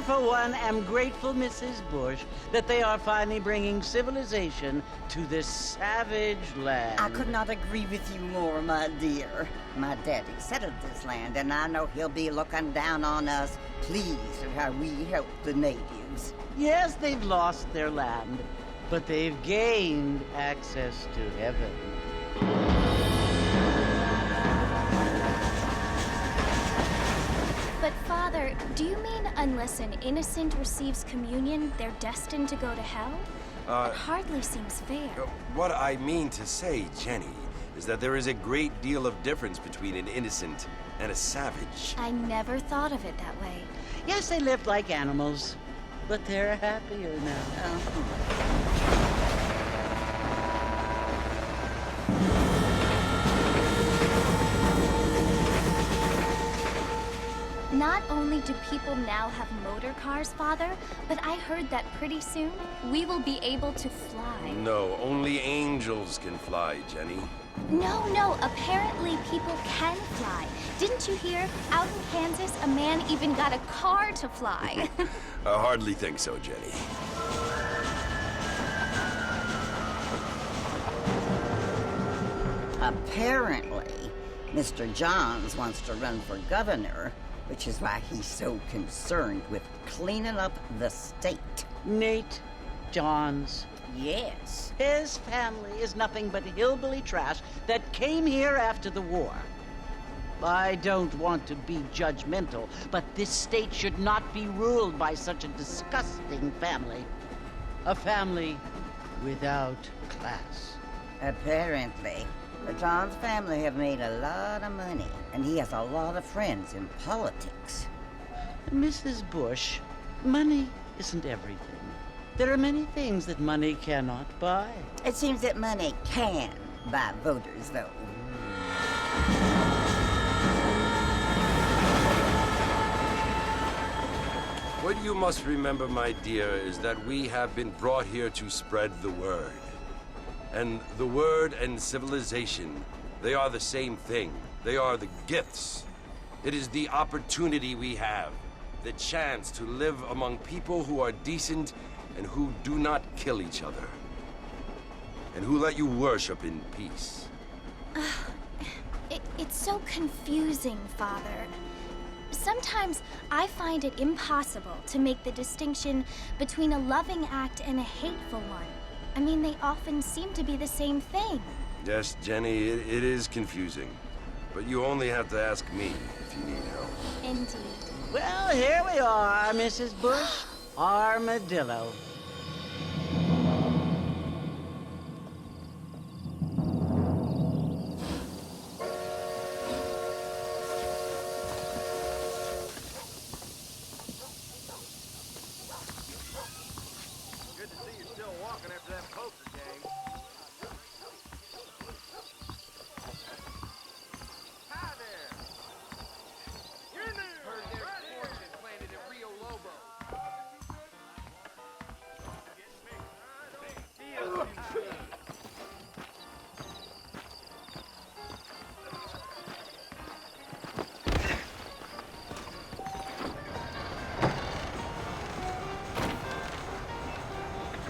for one, am grateful, Mrs. Bush, that they are finally bringing civilization to this savage land. I could not agree with you more, my dear. My daddy settled this land, and I know he'll be looking down on us, pleased at how we help the natives. Yes, they've lost their land, but they've gained access to heaven. But Father, do you mean unless an innocent receives communion, they're destined to go to hell? That hardly seems fair. What I mean to say, Jenny, is that there is a great deal of difference between an innocent and a savage. I never thought of it that way. Yes, they lived like animals, but they're happier now. Not only do people now have motor cars, Father, but I heard that pretty soon we will be able to fly. No, only angels can fly, Jenny. No, apparently people can fly. Didn't you hear? Out in Kansas, a man even got a car to fly. I hardly think so, Jenny. Apparently, Mr. Johns wants to run for governor, which is why he's so concerned with cleaning up the state. Nate Johns. Yes. His family is nothing but hillbilly trash that came here after the war. I don't want to be judgmental, but this state should not be ruled by such a disgusting family. A family without class. Apparently, the Johns family have made a lot of money, and he has a lot of friends in politics. Mrs. Bush, money isn't everything. There are many things that money cannot buy. It seems that money can buy voters, though. What you must remember, my dear, is that we have been brought here to spread the word. And the word and civilization, they are the same thing. They are the gifts. It is the opportunity we have, the chance to live among people who are decent and who do not kill each other, and who let you worship in peace. It's so confusing, Father. Sometimes I find it impossible to make the distinction between a loving act and a hateful one. I mean, they often seem to be the same thing. Yes, Jenny, it is confusing. But you only have to ask me if you need help. Indeed. Well, here we are, Mrs. Bush. Armadillo. Good to see you're still walking after that poker game. Hi there. You're new. Heard there's fortune planted at Rio Lobo.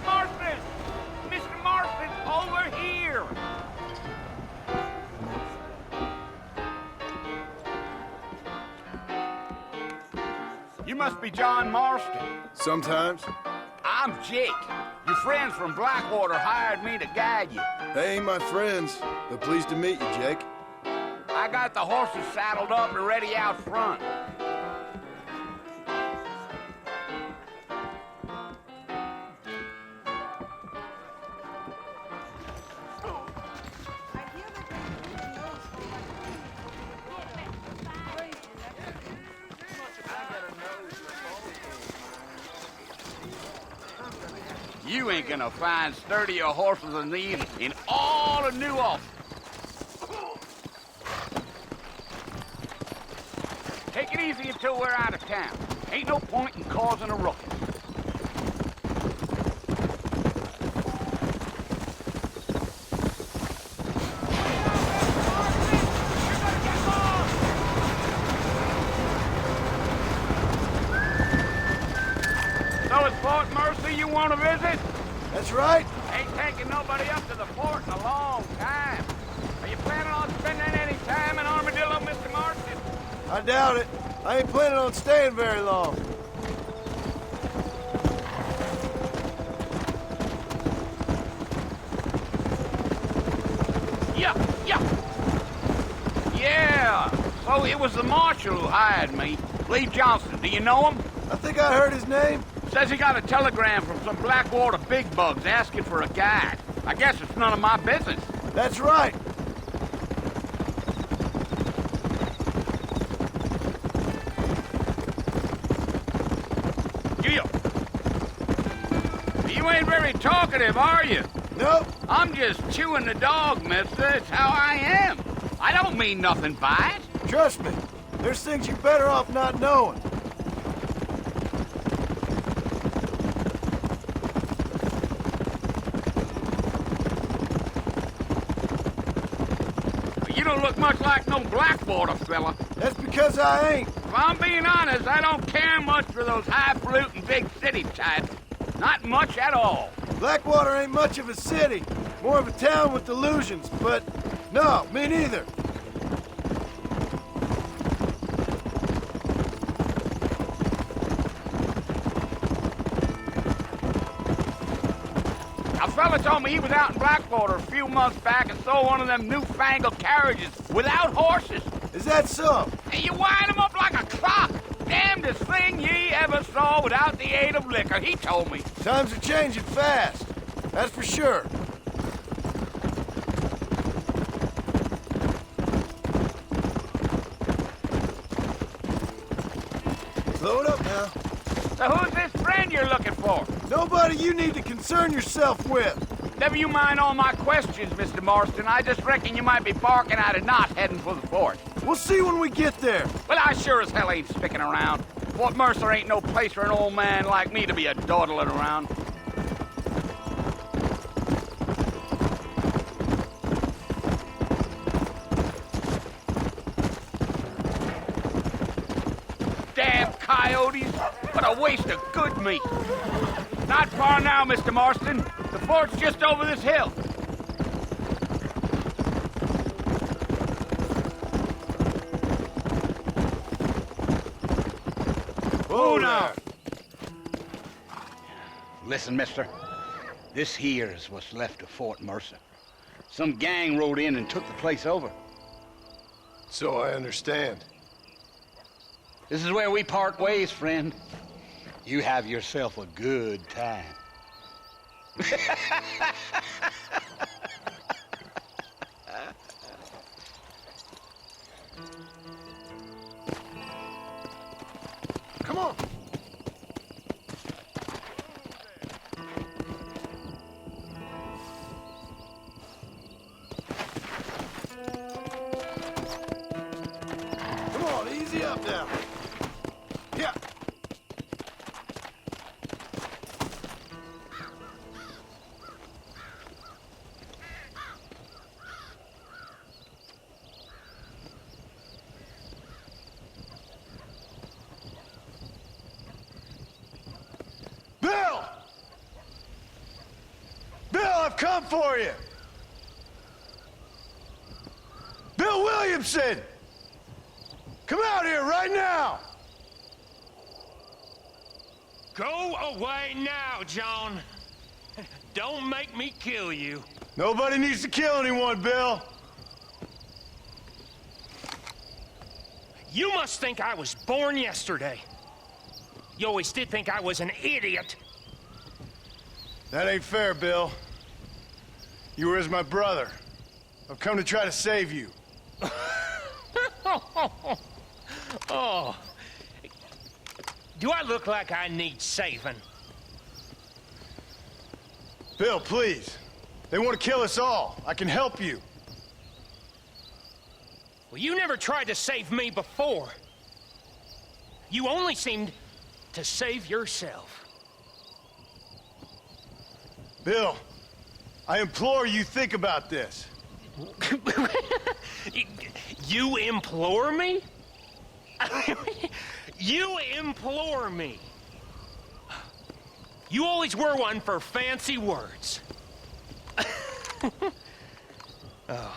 Marston! Mr. Marston, over here! You must be John Marston. Sometimes. I'm Jake. Your friends from Blackwater hired me to guide you. They ain't my friends, but pleased to meet you, Jake. I got the horses saddled up and ready out front. You ain't gonna find sturdier horses than these in all of New Ulster. Take it easy until we're out of town. Ain't no point in causing a ruckus. Murphy you want to visit? That's right. Ain't taking nobody up to the fort in a long time. Are you planning on spending any time in Armadillo, Mr. Marston? I doubt it. I ain't planning on staying very long. Yeah. So it was the marshal who hired me. Lee Johnson. Do you know him? I think I heard his name. Says he got a telegram from some Blackwater big bugs asking for a guide. I guess it's none of my business. That's right. Gil. You ain't very talkative, are you? Nope. I'm just chewing the dog, mister. It's how I am. I don't mean nothing by it. Trust me. There's things you're better off not knowing. You don't look much like no Blackwater fella. That's because I ain't. If I'm being honest, I don't care much for those highfalutin big city types. Not much at all. Blackwater ain't much of a city. More of a town with illusions, but no, me neither. A fella told me he was out in Blackwater a few months back and saw one of them newfangled carriages without horses. Is that so? And you wind them up like a clock. Damnedest thing ye ever saw without the aid of liquor, he told me. Times are changing fast. That's for sure. Slow it up now. So who's this friend you're looking for? Nobody you need to concern yourself with. Never you mind all my questions, Mr. Marston. I just reckon you might be barking out a knot heading for the fort. We'll see when we get there. Well, I sure as hell ain't sticking around. Fort Mercer ain't no place for an old man like me to be a dawdling around. Damn coyotes! What a waste of good meat! Not far now, Mr. Marston. The fort's just over this hill. Whoa now. Listen, mister. This here is what's left of Fort Mercer. Some gang rode in and took the place over. So I understand. This is where we part ways, friend. You have yourself a good time. Come on. Come on, easy up now. Yeah. Bill! Bill, I've come for you! Bill Williamson! Come out here right now! Go away now, John. Don't make me kill you. Nobody needs to kill anyone, Bill. You must think I was born yesterday. You always did think I was an idiot. That ain't fair, Bill. You were as my brother. I've come to try to save you. Oh. Do I look like I need saving? Bill, please. They want to kill us all. I can help you. Well, you never tried to save me before. You only seemed to save yourself. Bill, I implore you think about this. You implore me? You implore me? You always were one for fancy words. Oh.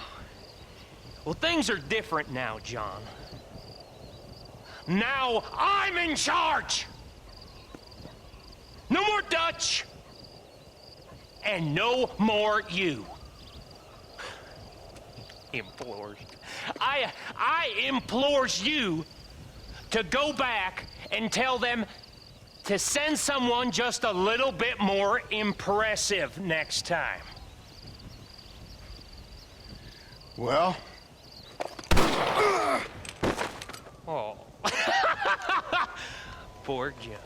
Well, things are different now, John. Now I'm in charge! No more Dutch! And no more you. Implores. I implores you to go back and tell them to send someone just a little bit more impressive next time. Well? Oh. Poor John.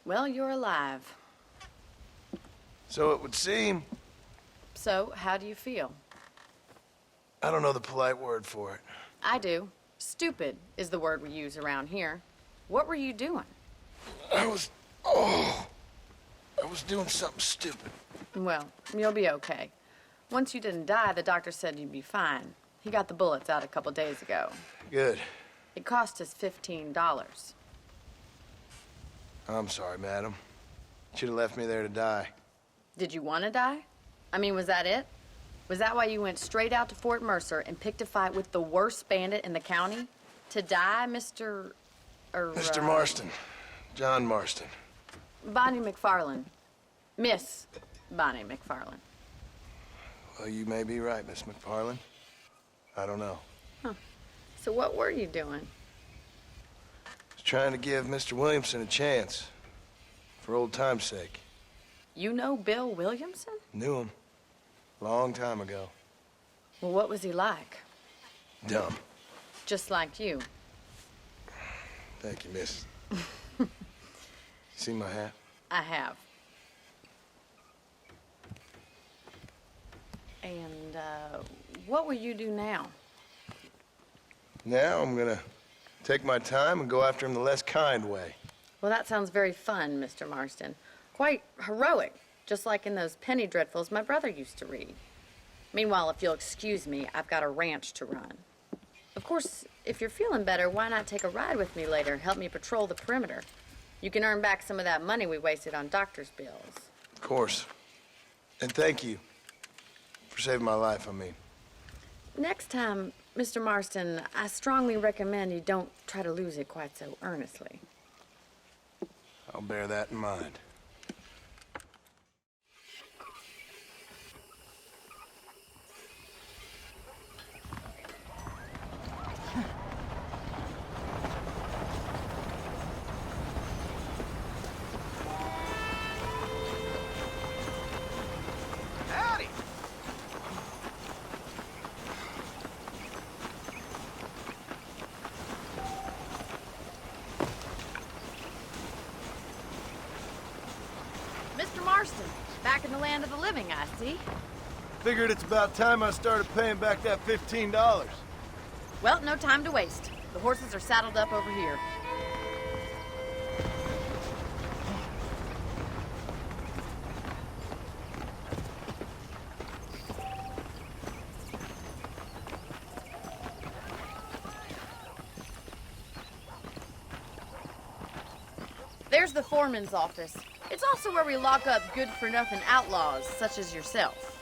Well, you're alive. So it would seem. So, how do you feel? I don't know the polite word for it. I do. Stupid is the word we use around here. What were you doing? I was doing something stupid. Well, you'll be okay. Once you didn't die, the doctor said you'd be fine. He got the bullets out a couple days ago. Good. It cost us $15. I'm sorry, madam. Should have left me there to die. Did you want to die? I mean, was that it? Was that why you went straight out to Fort Mercer and picked a fight with the worst bandit in the county? To die, Mr. Mr. Marston. John Marston. Bonnie McFarland. Miss Bonnie McFarland. Well, you may be right, Miss McFarland. I don't know. Huh. So what were you doing? Was trying to give Mr. Williamson a chance. For old time's sake. You know Bill Williamson? Knew him. Long time ago. Well, what was he like? Dumb. Just like you. Thank you, miss. See my hat? I have. And, what will you do now? Now I'm gonna take my time and go after him the less kind way. Well, that sounds very fun, Mr. Marston. Quite heroic, just like in those penny dreadfuls my brother used to read. Meanwhile, if you'll excuse me, I've got a ranch to run. Of course, if you're feeling better, why not take a ride with me later? Help me patrol the perimeter. You can earn back some of that money we wasted on doctor's bills. Of course. And thank you for saving my life, I mean. Next time, Mr. Marston, I strongly recommend you don't try to lose it quite so earnestly. I'll bear that in mind. Howdy! Mr. Marston, back in the land of the living, I see. Figured it's about time I started paying back that $15. Well, no time to waste. The horses are saddled up over here. There's the foreman's office. It's also where we lock up good-for-nothing outlaws, such as yourself.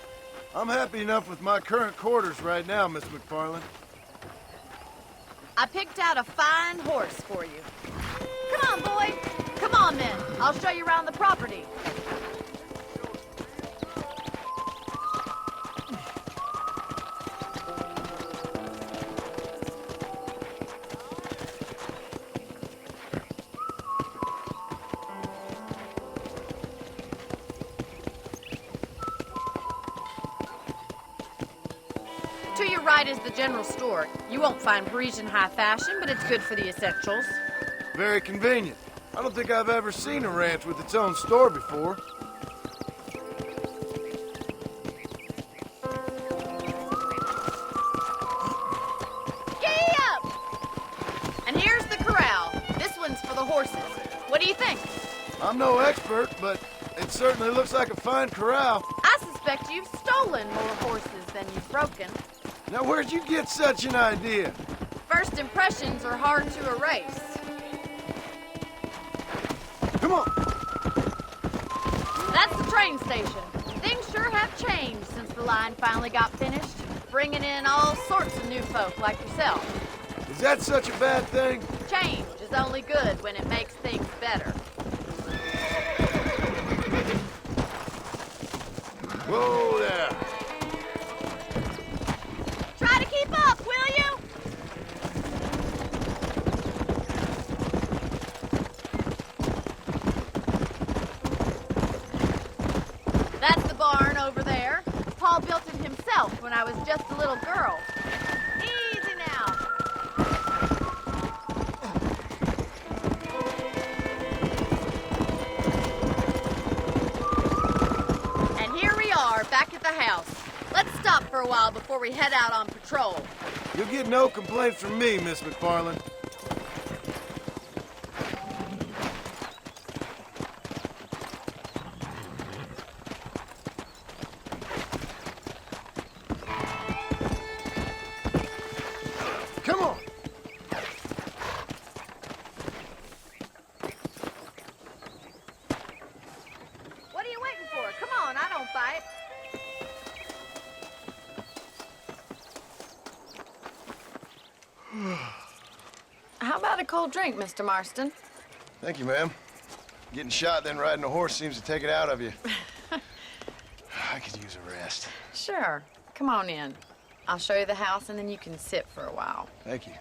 I'm happy enough with my current quarters right now, Miss McFarland. I picked out a fine horse for you. Come on, boy. Come on, then. I'll show you around the property. To your right is the general store. You won't find Parisian high fashion, but it's good for the essentials. Very convenient. I don't think I've ever seen a ranch with its own store before. Giddy up! And here's the corral. This one's for the horses. What do you think? I'm no expert, but it certainly looks like a fine corral. I suspect you've stolen more horses than you've broken. Now, where'd you get such an idea? First impressions are hard to erase. Come on! That's the train station. Things sure have changed since the line finally got finished, bringing in all sorts of new folk like yourself. Is that such a bad thing? Change is only good when it makes things better. Whoa there! Try to keep up, will you? That's the barn over there. Paul built it himself when I was just a little girl. Easy now. And here we are, back at the house. Let's stop for a while before we head out on patrol. You'll get no complaints from me, Miss McFarland. Come on! What are you waiting for? Come on, I don't bite. How about a cold drink, Mr. Marston? Thank you, ma'am. Getting shot, then riding a horse seems to take it out of you. I could use a rest. Sure. Come on in. I'll show you the house, and then you can sit for a while. Thank you.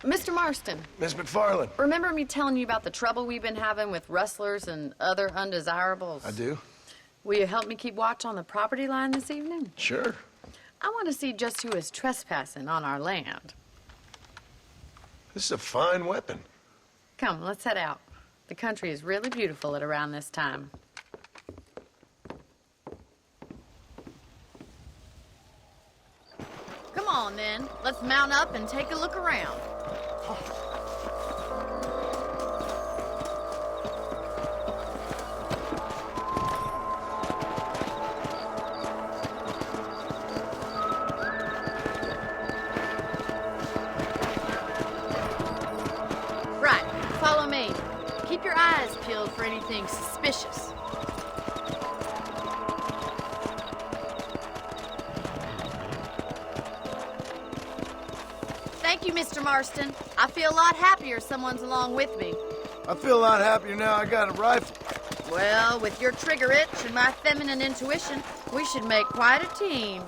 Mr. Marston, Miss McFarland. remember me telling you about the trouble we've been having with rustlers and other undesirables? I do. Will you help me keep watch on the property line this evening? Sure. I want to see just who is trespassing on our land. This is a fine weapon. Come, let's head out. The country is really beautiful at around this time. Come on, then. Let's mount up and take a look around. Right, follow me. Keep your eyes peeled for anything suspicious. Thank you, Mr. Marston. I feel a lot happier someone's along with me. I feel a lot happier now I got a rifle. Well, with your trigger itch and my feminine intuition, we should make quite a team.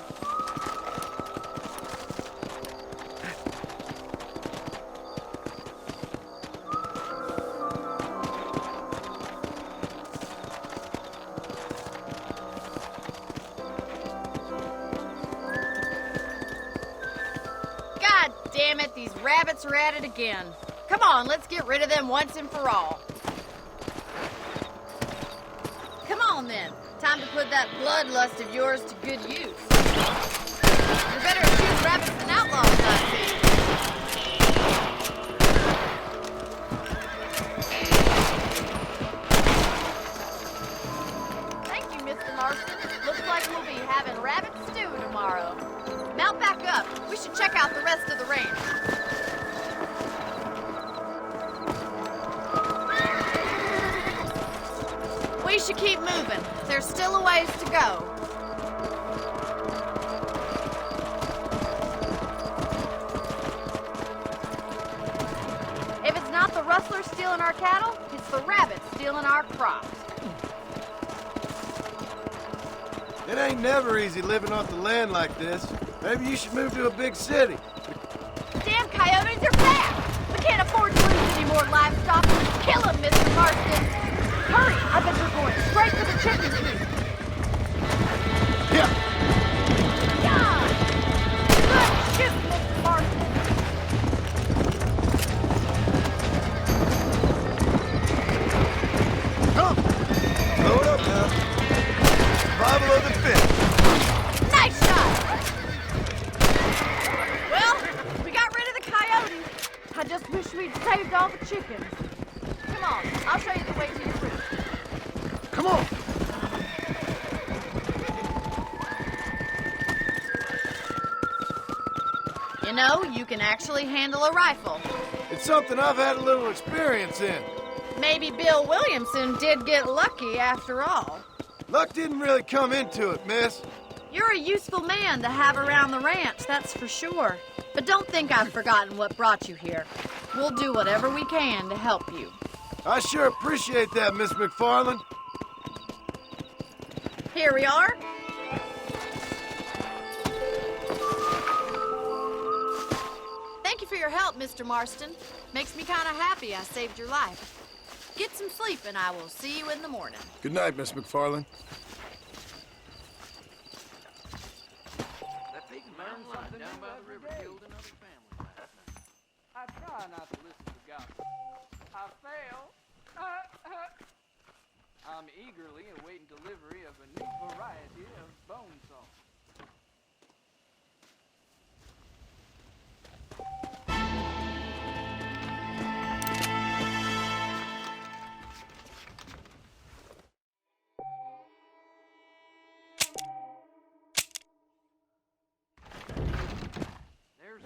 God damn it, these rabbits are at it again. Come on, let's get rid of them once and for all. Come on, then. Time to put that bloodlust of yours to good use. You're better at shooting rabbits than outlaws, I see. Thank you, Mr. Marston. Looks like we'll be having rabbit stew tomorrow. Mount back up. We should check out the rest of the ranch. should keep moving. There's still a ways to go. If it's not the rustlers stealing our cattle, it's the rabbits stealing our crops. It ain't never easy living off the land like this. Maybe you should move to a big city. Damn coyotes are back! We can't afford to lose any more livestock. Kill them, Mr. Marston! Hurry! I bet you're going straight to the chicken coop. Yeah. Yeah! Good shoot, Mr. Marston! Come. Load up now. Survival of the fittest. Nice shot! Well, we got rid of the coyotes. I just wish we'd saved all the chickens. Come on, I'll show you the way to your room. Come on. You know, you can actually handle a rifle. It's something I've had a little experience in. Maybe Bill Williamson did get lucky after all. Luck didn't really come into it, miss. You're a useful man to have around the ranch, that's for sure. But don't think I've forgotten what brought you here. We'll do whatever we can to help you. I sure appreciate that, Miss McFarland. Here we are. Thank you for your help, Mr. Marston. Makes me kind of happy I saved your life. Get some sleep and I will see you in the morning. Good night, Miss McFarland. That big mountain lion down by the river killed another family last night. I try not to listen to gossip. I fail. I'm eagerly awaiting delivery of a new variety of bone saw. There's